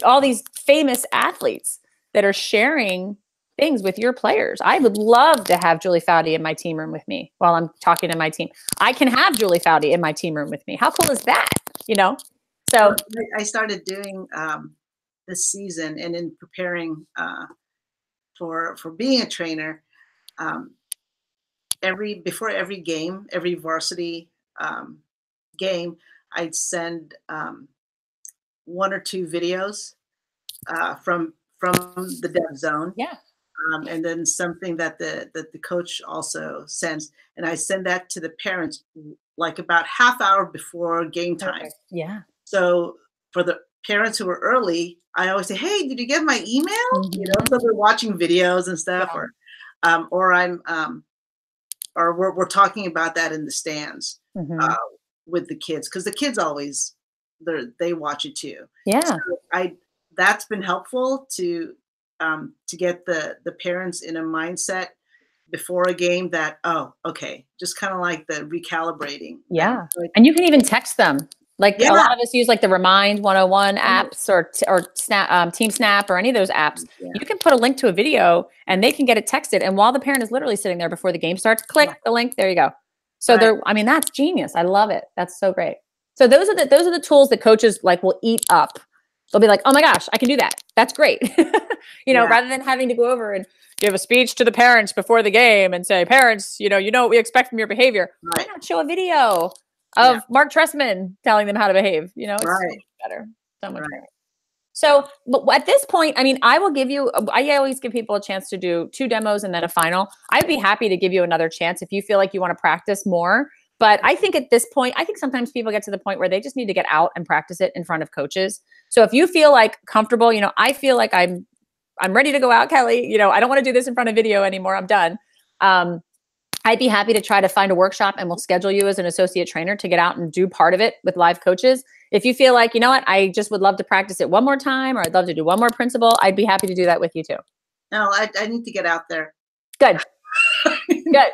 all these famous athletes that are sharing things with your players. I would love to have Julie Foudy in my team room with me while I'm talking to my team. I can have Julie Foudy in my team room with me. How cool is that? So I started doing this season and in preparing for being a trainer, before every game, every varsity game, I'd send one or two videos from the Dev Zone. Yeah. And then something that the coach also sends, and I send that to the parents like about half hour before game time. Perfect. Yeah. So for the parents who are early, I always say, "Hey, did you get my email?" So they're watching videos and stuff, or we're talking about that in the stands with the kids because the kids always they watch it too. Yeah. So that's been helpful to get the parents in a mindset before a game that, oh, okay, just kind of like the recalibrating. Yeah. Like, And you can even text them. Like Yeah. a lot of us use like the Remind 101 apps or Snap, Team Snap or any of those apps. Yeah. You can put a link to a video and they can get it texted. And while the parent is literally sitting there before the game starts, click the link. There you go. So Right. I mean, that's genius. I love it. That's so great. So those are the tools that coaches like will eat up. They'll be like, oh my gosh, I can do that. That's great. Yeah. Rather than having to go over and give a speech to the parents before the game and say, parents, you know what we expect from your behavior. Right. Why not show a video of Mark Trestman telling them how to behave? It's so Right. much better. So much Right. better. So, but at this point, I mean, I always give people a chance to do 2 demos and then a final. I'd be happy to give you another chance if you feel like you want to practice more. But I think at this point, I think sometimes people get to the point where they just need to get out and practice it in front of coaches. So if you feel like comfortable, I feel like I'm ready to go out, Kelly. I don't want to do this in front of video anymore. I'm done. I'd be happy to try to find a workshop and we'll schedule you as an associate trainer to get out and do part of it with live coaches. If you feel like, you know what, I just would love to practice it one more time, or I'd love to do one more principle, I'd be happy to do that with you too. No, I need to get out there. Good. Good. I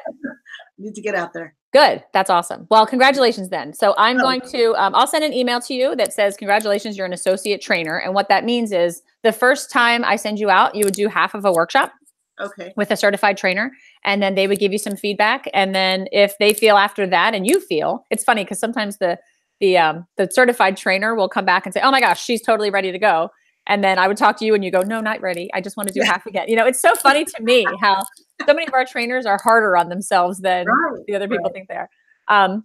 need to get out there. Good. That's awesome. Well, congratulations then. So I'm going to, I'll send an email to you that says, congratulations, you're an associate trainer. And what that means is the first time I send you out, you would do half of a workshop. Okay. With a certified trainer, and then they would give you some feedback. And then if they feel after that, and you feel, it's funny because sometimes the certified trainer will come back and say, oh my gosh, she's totally ready to go. And then I would talk to you and you go, no, not ready. I just want to do half again. It's so funny to me how so many of our trainers are harder on themselves than the other people think they are.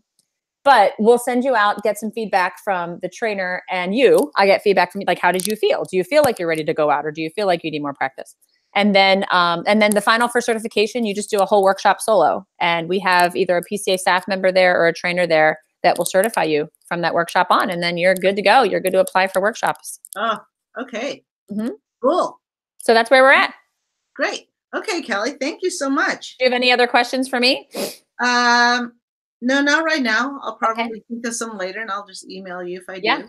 But we'll send you out, get some feedback from the trainer, and I get feedback from you. Like, how did you feel? Do you feel like you're ready to go out, or do you feel like you need more practice? And then the final for certification, you just do a whole workshop solo. And we have either a PCA staff member there or a trainer there that will certify you from that workshop on. And then you're good to go. You're good to apply for workshops. Oh, okay. Mm-hmm. Cool. So that's where we're at. Great. Okay, Kelly, thank you so much. Do you have any other questions for me? No, not right now. I'll probably think of some later and I'll just email you if I do. Yeah.